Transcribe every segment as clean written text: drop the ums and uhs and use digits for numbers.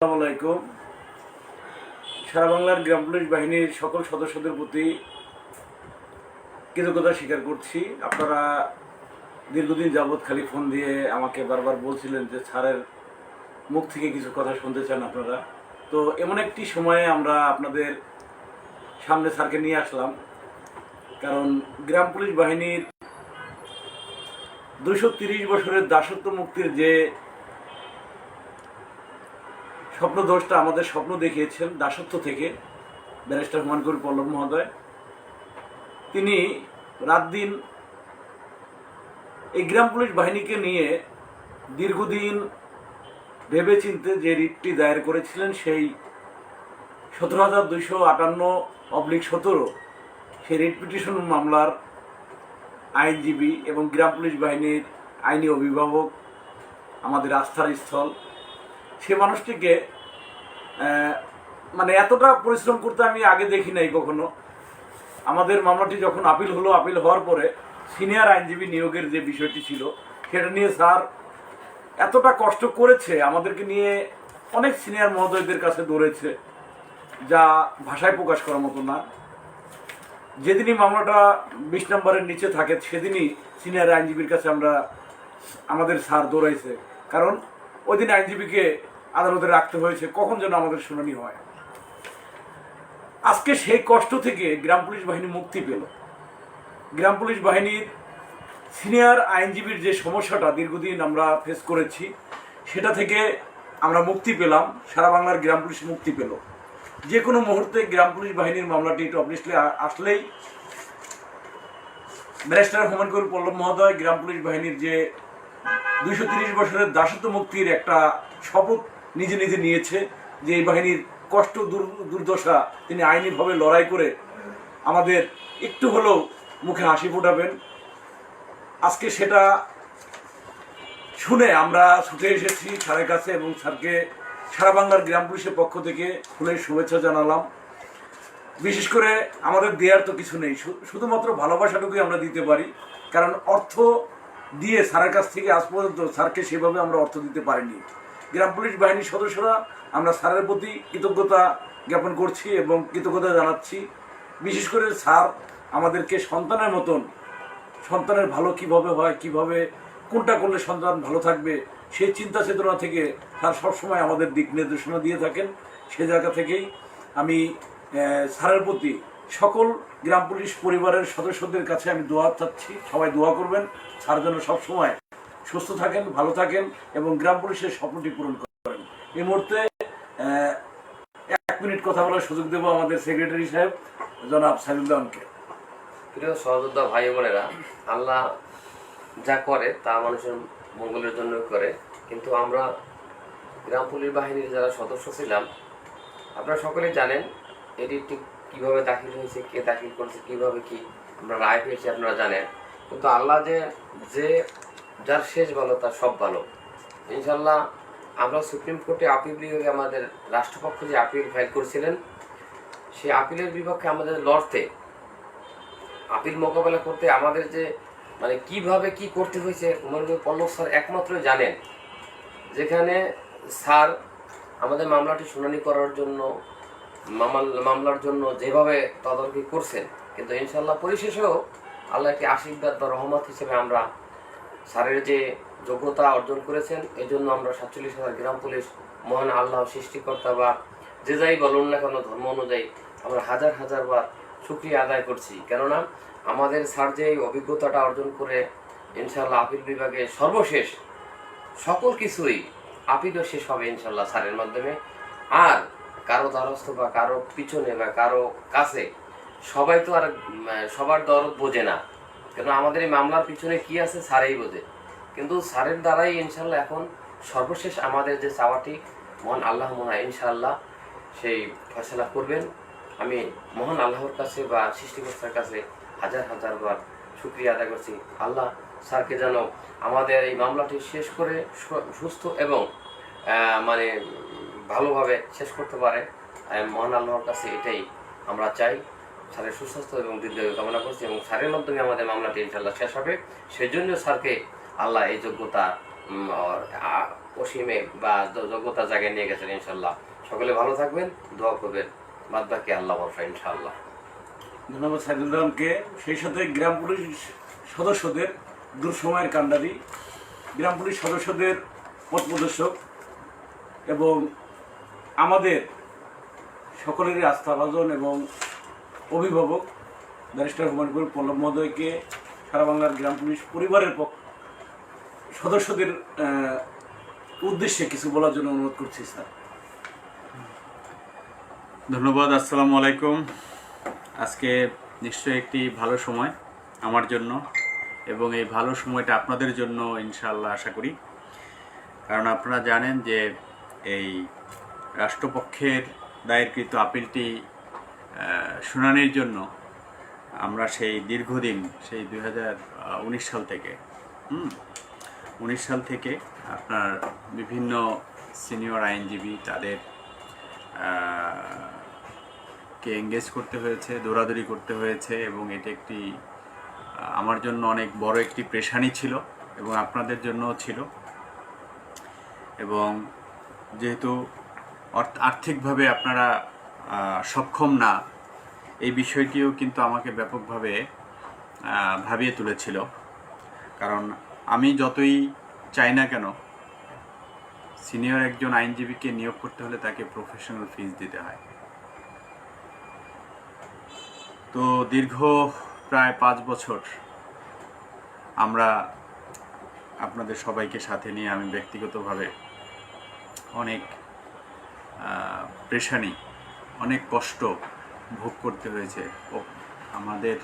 আসসালামু আলাইকুম। সারা বাংলার গ্রাম পুলিশ বাহিনীর সকল সদস্যদের প্রতি কৃতজ্ঞতা স্বীকার করছি। আপনারা দীর্ঘদিন যাবৎ খালি ফোন দিয়ে আমাকে বারবার বলছিলেন যে স্যারের মুখ থেকে কিছু কথা শুনতে চান আপনারা। তো এমন একটি সময়ে আমরা আপনাদের সামনে স্যারকে নিয়ে আসলাম, কারণ গ্রাম পুলিশ বাহিনীর 230 বছরের দাসত্ব মুক্তির যে স্বপ্নদ্রষ্টা আমাদের স্বপ্ন দেখিয়েছেন দাসত্ব থেকে, ব্যারিস্টার হুমায়ুন কবির পল্লব মহোদয়, তিনি রাত দিন এই গ্রাম পুলিশ বাহিনীকে নিয়ে দীর্ঘদিন ভেবেচিন্তে যে রিটটি দায়ের করেছিলেন, সেই 17,258/17 সেই রিট পিটিশন মামলার আইনজীবী এবং গ্রাম পুলিশ বাহিনীর আইনি অভিভাবক, আমাদের আস্থার স্থল, সে মানুষটিকে মানে এতটা পরিশ্রম করতে আমি আগে দেখি নাই কখনো। আমাদের মামলাটি যখন আপিল হলো, আপিল হওয়ার পরে সিনিয়র আইনজীবী নিয়োগের যে বিষয়টি ছিল সেটা নিয়ে স্যার এতটা কষ্ট করেছে, আমাদেরকে নিয়ে অনেক সিনিয়র মহোদয়দের কাছে দৌড়েছে, যা ভাষায় প্রকাশ করার মতো না। যেদিনই মামলাটা 20 নম্বরের নিচে থাকে সেদিনই সিনিয়র আইনজীবীর কাছে আমাদের স্যার দৌড়াইছে, কারণ ওই দিন আইনজীবীকে আদালতে রাখতে হয়েছে কখন যেন আমাদের শুনানি হয়। আজকে সেই কষ্ট থেকে গ্রাম পুলিশ বাহিনী মুক্তি পেল। গ্রাম পুলিশ বাহিনীর সিনিয়র আইনজীবীর যে সমস্যাটা দীর্ঘদিন আমরা ফেস করেছি, সেটা থেকে আমরা মুক্তি পেলাম। সারা বাংলার গ্রাম পুলিশ মুক্তি পেল। যে কোনো মুহূর্তে গ্রাম পুলিশ বাহিনীর মামলাটি টপ লিস্টে আসলেই ব্যারিস্টার হুমায়ুন কবির পল্লব মহোদয় গ্রাম পুলিশ বাহিনীর যে 230 বছরের দাসত্ব মুক্তির একটা শপথ নিজে নিজে নিয়েছে, যে এই বাহিনীর কষ্ট দুর্দশা তিনি আইনিভাবে লড়াই করে আমাদের একটু হলেও মুখে হাসি ফোটাবেন। আজকে সেটা শুনে আমরা ছুটে এসেছি স্যারের কাছে এবং স্যারকে সারা বাংলার গ্রাম পুলিশের পক্ষ থেকে ফুলের শুভেচ্ছা জানালাম। বিশেষ করে আমাদের দেওয়ার তো কিছু নেই, শুধুমাত্র ভালোবাসাটুকুই আমরা দিতে পারি, কারণ অর্থ দিয়ে স্যারের কাছ থেকে আজ পর্যন্ত স্যারকে সেভাবে আমরা অর্থ দিতে পারিনি। গ্রাম পুলিশ বাহিনীর সদস্যরা আমরা স্যারের প্রতি কৃতজ্ঞতা জ্ঞাপন করছি এবং কৃতজ্ঞতা জানাচ্ছি। বিশেষ করে স্যার আমাদেরকে সন্তানের মতন, সন্তানের ভালো কিভাবে হয়, কিভাবে কোনটা করলে সন্তান ভালো থাকবে, সেই চিন্তা চেতনা থেকে স্যার সবসময় আমাদের দিক নির্দেশনা দিয়ে থাকেন। সে জায়গা থেকেই আমি স্যারের প্রতি সকল গ্রাম পুলিশ পরিবারের সদস্যদের কাছে আমি দোয়া চাচ্ছি, সবাই দোয়া করবেন স্যার যেন সবসময় সুস্থ থাকেন, ভালো থাকেন এবং গ্রাম পুলিশের স্বপ্নটি পূরণ করেন। এই মুহূর্তে 1 মিনিট কথা বলার সুযোগ দেব আমাদের সেক্রেটারি সাহেব জনাব সাইদুল্লাহকে। প্রিয় সহযোদ্ধা ভাই বোনেরা, আল্লাহ যা করে তা মানুষের মঙ্গলের জন্য করে, কিন্তু আমরা গ্রাম পুলিশ বাহিনীর যারা সদস্য ছিলাম, আপনারা সকলেই জানেন এটি ঠিক কীভাবে দাখিল হয়েছে, কে দাখিল করেছে, কীভাবে কি আমরা রায় পেয়েছি আপনারা জানেন। কিন্তু আল্লাহ যে যার শেষ ভালো তার সব ভালো। ইনশাল্লাহ আমরা সুপ্রিম কোর্টে আপিল বিভাগে আমাদের রাষ্ট্রপক্ষ যে আপিল ফাইল করেছিলেন, সেই আপিলের বিপক্ষে আমাদের লড়তে, আপিল মোকাবেলা করতে আমাদের যে মানে কিভাবে কি করতে হয়েছে হুমায়ুন কবির পল্লব স্যার একমাত্রই জানেন। যেখানে স্যার আমাদের মামলাটি শুনানি করার জন্য মামলার জন্য যেভাবে তদারকি করছেন, কিন্তু ইনশাল্লাহ পরিশেষেও আল্লাহ একটি আশীর্বাদ বা রহমত হিসেবে আমরা স্যারের যে যোগ্যতা অর্জন করেছেন, এই জন্য আমরা 47,000 গ্রাম পুলিশ মহান আল্লাহ সৃষ্টিকর্তা বা যে যাই বলুন না কেন ধর্ম অনুযায়ী আমরা হাজার হাজার বার শুকরিয়া আদায় করছি। কেননা আমাদের স্যার যে অভিজ্ঞতাটা অর্জন করে ইনশাল্লাহ আপিল বিভাগে সর্বশেষ সকল কিছুই আপিলও শেষ হবে ইনশাল্লাহ স্যারের মাধ্যমে। আর কারো দ্বারস্থ বা কারো পিছনে বা কারো কাছে সবাই তো আর সবার দরদ বোঝে না, কেন আমাদের এই মামলার পিছনে কি আছে স্যারেই বোঝে। কিন্তু স্যারের দ্বারাই ইনশাল্লাহ এখন সর্বশেষ আমাদের যে চাওয়াটি মহান আল্লাহ মনে হয় ইনশাল্লাহ সেই ফয়সালা করবেন। আমি মহান আল্লাহর কাছে বা সৃষ্টিকর্তার কাছে হাজার হাজার বার শুকরিয়া আদায় করছি। আল্লাহ স্যারকে যেন আমাদের এই মামলাটি শেষ করে সুস্থ এবং মানে ভালোভাবে শেষ করতে পারে, মহান আল্লাহর কাছে এটাই আমরা চাই। স্যারের সুস্বাস্থ্য এবং দীর্ঘায়ু কামনা করছি এবং স্যারের মাধ্যমে আমাদের মামলাটি ইনশাল্লাহ শেষ হবে। সেই জন্য স্যারকে আল্লাহ এই যোগ্যতা অসীমে বা যোগ্যতা জায়গায় নিয়ে গেছেন ইনশাল্লাহ। সকলে ভালো থাকবেন, দোয়া করবেন, বাদ বাকি আল্লাহ ভরসা ইনশাল্লাহ। ধন্যবাদ সাইদুল রহমানকে, সেই সাথে গ্রাম পুলিশ সদস্যদের দুঃসময়ের কাণ্ডারি, গ্রাম পুলিশ সদস্যদের পথ প্রদর্শক এবং আমাদের সকলেরই আস্থাভাজন এবং অভিভাবক ব্যারিস্টার হুমায়ুন কবির পল্লব মহোদয়কে সারা বাংলার গ্রাম পুলিশ পরিবারের সদস্যদের উদ্দেশ্যে কিছু বলার জন্য অনুরোধ করছি স্যার। ধন্যবাদ। আসসালামু আলাইকুম। আজকে নিশ্চয়ই একটি ভালো সময় আমার জন্য, এবং এই ভালো সময়টা আপনাদের জন্য ইনশাআল্লাহ আশা করি। কারণ আপনারা জানেন যে এই রাষ্ট্রপক্ষের দায়েরকৃত আপিলটি শুনানির জন্য আমরা সেই দীর্ঘদিন, সেই 2019 সাল থেকে 19 সাল থেকে আপনার বিভিন্ন সিনিয়র আইনজীবী তাদের কে এঙ্গেজ করতে হয়েছে, দৌড়াদৌড়ি করতে হয়েছে, এবং এটি একটি আমার জন্য অনেক বড় একটি পেরেশানি ছিল এবং আপনাদের জন্যও ছিল। এবং যেহেতু আর্থিকভাবে আপনারা সক্ষম না, এই বিষয়টিও কিন্তু আমাকে ব্যাপকভাবে ভাবিয়ে তুলেছিল। কারণ আমি যতই চাই না কেন, সিনিয়র একজন আইনজীবীকে নিয়োগ করতে হলে তাকে প্রফেশনাল ফিস দিতে হয়। তো দীর্ঘ প্রায় 5 বছর আমরা আপনাদের সবাইকে সাথে নিয়ে আমি ব্যক্তিগতভাবে অনেক পেরেশানি, অনেক কষ্ট ভোগ করতে হয়েছে, ও আমাদের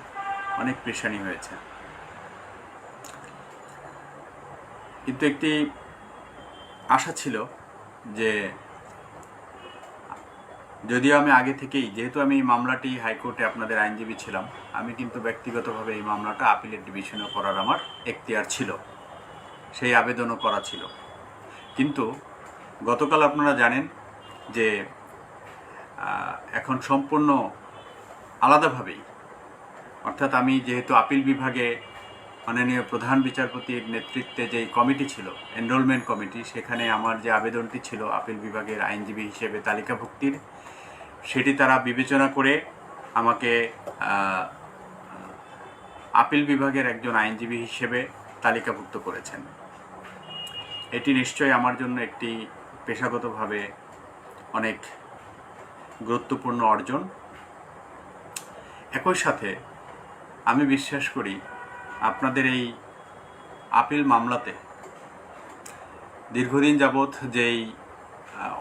অনেক পেরেশানি হয়েছে। কিন্তু একটি আশা ছিল যে যদিও আমি আগে থেকেই, যেহেতু আমি এই মামলাটি হাইকোর্টে আপনাদের আইনজীবী ছিলাম, আমি কিন্তু ব্যক্তিগতভাবে এই মামলাটা আপিলের ডিভিশনে করার আমার এখতিয়ার ছিল, সেই আবেদনও করা ছিল। কিন্তু গতকাল আপনারা জানেন যে এখন সম্পূর্ণ আলাদাভাবেই, অর্থাৎ আমি যেহেতু আপিল বিভাগে মাননীয় প্রধান বিচারপতির নেতৃত্বে যেই কমিটি ছিল, এনরোলমেন্ট কমিটি, সেখানে আমার যে আবেদনটি ছিল আপিল বিভাগের আইনজীবী হিসেবে তালিকাভুক্তির, সেটি তারা বিবেচনা করে আমাকে আপিল বিভাগের একজন আইনজীবী হিসেবে তালিকাভুক্ত করেছেন। এটি নিশ্চয়ই আমার জন্য একটি পেশাগতভাবে অনেক গুরুত্বপূর্ণ অর্জন। একই সাথে আমি বিশ্বাস করি আপনাদের এই আপিল মামলাতে দীর্ঘদিন যাবৎ যেই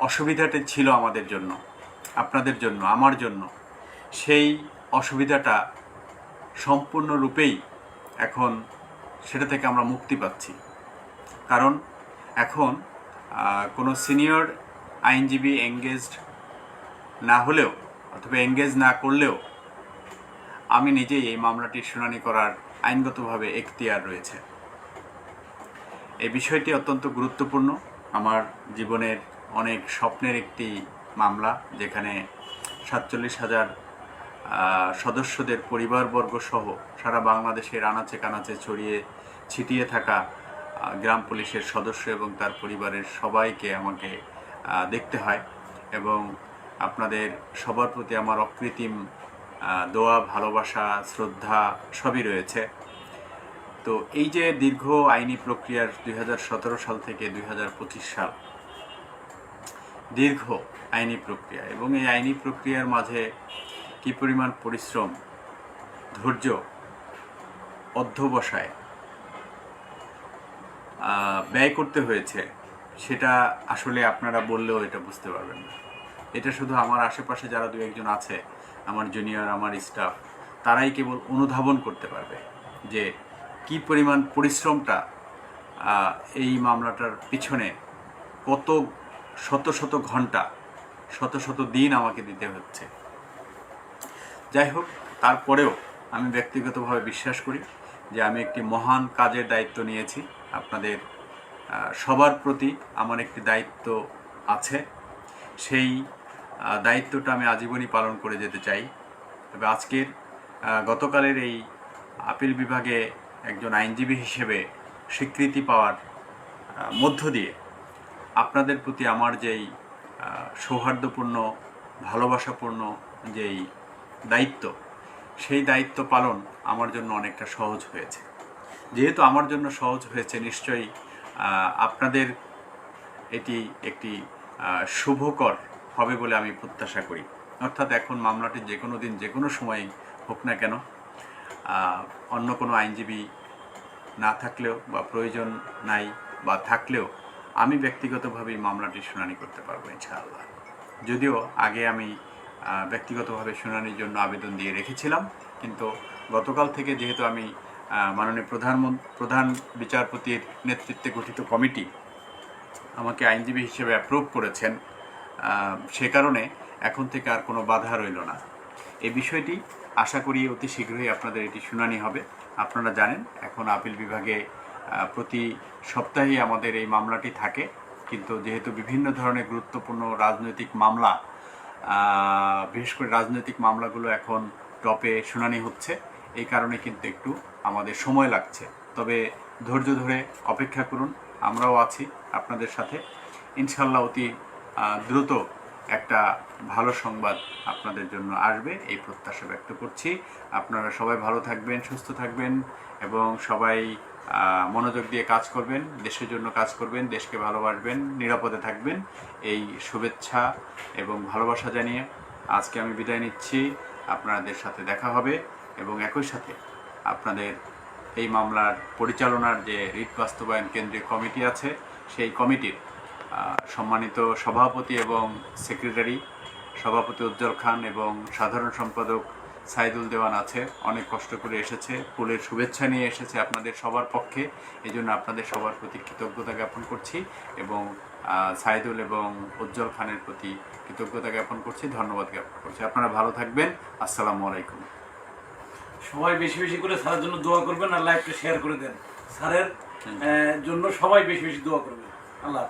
অসুবিধাটি ছিল আমাদের জন্য, আপনাদের জন্য, আমার জন্য, সেই অসুবিধাটা সম্পূর্ণরূপেই এখন সেটা থেকে আমরা মুক্তি পাচ্ছি। কারণ এখন কোনো সিনিয়র আইনজীবী এঙ্গেজড না হলেও অথবা এঙ্গেজ না করলেও আমি নিজেই এই মামলাটির শুনানি করার আইনগতভাবে এখতিয়ার রয়েছে। এই বিষয়টি অত্যন্ত গুরুত্বপূর্ণ। আমার জীবনের অনেক স্বপ্নের একটি মামলা, যেখানে 47,000 সদস্যদের পরিবারবর্গ সহ সারা বাংলাদেশের আনাচে কানাচে ছড়িয়ে ছিটিয়ে থাকা গ্রাম পুলিশের সদস্য এবং তার পরিবারের সবাইকে আমাকে দেখতে হয়, এবং আপনাদের সবার প্রতি আমার অকৃত্রিম দোয়া, ভালোবাসা, শ্রদ্ধা সবই রয়েছে। তো এই যে দীর্ঘ আইনি প্রক্রিয়ার 2017 সাল থেকে 2025 সাল দীর্ঘ আইনি প্রক্রিয়া, এবং এই আইনি প্রক্রিয়ার মাঝে কী পরিমাণ পরিশ্রম, ধৈর্য, অধ্যবসায় ব্যয় করতে হয়েছে, সেটা আসলে আপনারা বললেও এটা বুঝতে পারবেন না। এটা শুধু আমার আশেপাশে যারা 2-1 আছে, আমার জুনিয়র, আমার স্টাফ, তারাই কেবল অনুধাবন করতে পারবে যে কী পরিমাণ পরিশ্রমটা এই মামলাটার পিছনে, কত শত শত ঘন্টা, শত শত দিন আমাকে দিতে হচ্ছে। যাই হোক, তারপরেও আমি ব্যক্তিগতভাবে বিশ্বাস করি যে আমি একটি মহান কাজের দায়িত্ব নিয়েছি। আপনাদের সবার প্রতি আমার একটি দায়িত্ব আছে, সেই দায়িত্বটা আমি আজীবনই পালন করে যেতে চাই। তবে আজকের গতকালের এই আপিল বিভাগে একজন আইনজীবী হিসেবে স্বীকৃতি পাওয়ার মধ্য দিয়ে আপনাদের প্রতি আমার যেই সৌহার্দ্যপূর্ণ ভালোবাসাপূর্ণ যেই দায়িত্ব, সেই দায়িত্ব পালন আমার জন্য অনেকটা সহজ হয়েছে। যেহেতু আমার জন্য সহজ হয়েছে, নিশ্চয়ই আপনাদের এটি একটি শুভকর হবে বলে আমি প্রত্যাশা করি। অর্থাৎ এখন মামলাটি যে কোনো দিন যে কোনো সময় হোক না কেন, অন্য কোনো আইনজীবী না থাকলেও বা প্রয়োজন নাই বা থাকলেও আমি ব্যক্তিগতভাবেই মামলাটির শুনানি করতে পারবো ইনশাআল্লাহ। যদিও আগে আমি ব্যক্তিগতভাবে শুনানির জন্য আবেদন দিয়ে রেখেছিলাম, কিন্তু গতকাল থেকে যেহেতু আমি মাননীয় প্রধান বিচারপতির নেতৃত্বে গঠিত কমিটি আমাকে আইনজীবী হিসেবে অ্যাপ্রুভ করেছেন, সে কারণে এখন থেকে আর কোনো বাধা রইল না। এই বিষয়টি আশা করি অতি শীঘ্রই আপনাদের এটি শুনানি হবে। আপনারা জানেন এখন আপিল বিভাগে প্রতি সপ্তাহেই আমাদের এই মামলাটি থাকে, কিন্তু যেহেতু বিভিন্ন ধরনের গুরুত্বপূর্ণ রাজনৈতিক মামলা, বিশেষ করে রাজনৈতিক মামলাগুলো এখন টপে শুনানি হচ্ছে, এই কারণে কিন্তু একটু আমাদের সময় লাগছে। তবে ধৈর্য ধরে অপেক্ষা করুন, আমরাও আছি আপনাদের সাথে। ইনশাল্লাহ অতি দ্রুত একটা ভালো সংবাদ আপনাদের জন্য আসবে এই প্রত্যাশা ব্যক্ত করছি। আপনারা সবাই ভালো থাকবেন, সুস্থ থাকবেন এবং সবাই মনোযোগ দিয়ে কাজ করবেন, দেশের জন্য কাজ করবেন, দেশকে ভালোবাসবেন, নিরাপদে থাকবেন, এই শুভেচ্ছা এবং ভালোবাসা জানিয়ে আজকে আমি বিদায় নিচ্ছি। আপনাদের সাথে দেখা হবে এবং একই সাথে আপনাদের এই মামলার পরিচালনার যে রিট বাস্তবায়ন কেন্দ্রীয় কমিটি আছে, সেই কমিটির সম্মানিত সভাপতি এবং সেক্রেটারি, সভাপতি উজ্জ্বল খান এবং সাধারণ সম্পাদক সাইদুল দেওয়ান আছে, অনেক কষ্ট করে এসেছে, ফুলের শুভেচ্ছা নিয়ে এসেছে আপনাদের সবার পক্ষে। এই জন্য আপনাদের সবার প্রতি কৃতজ্ঞতা জ্ঞাপন করছি এবং সাইদুল এবং উজ্জ্বল খানের প্রতি কৃতজ্ঞতা জ্ঞাপন করছি, ধন্যবাদ জ্ঞাপন করছি। আপনারা ভালো থাকবেন। আসসালামু আলাইকুম। সবাই বেশি বেশি করে স্যারের জন্য দোয়া করবেন আর লাইভটা শেয়ার করে দেন। স্যারের জন্য সবাই বেশি বেশি দোয়া করবেন। আল্লাহ।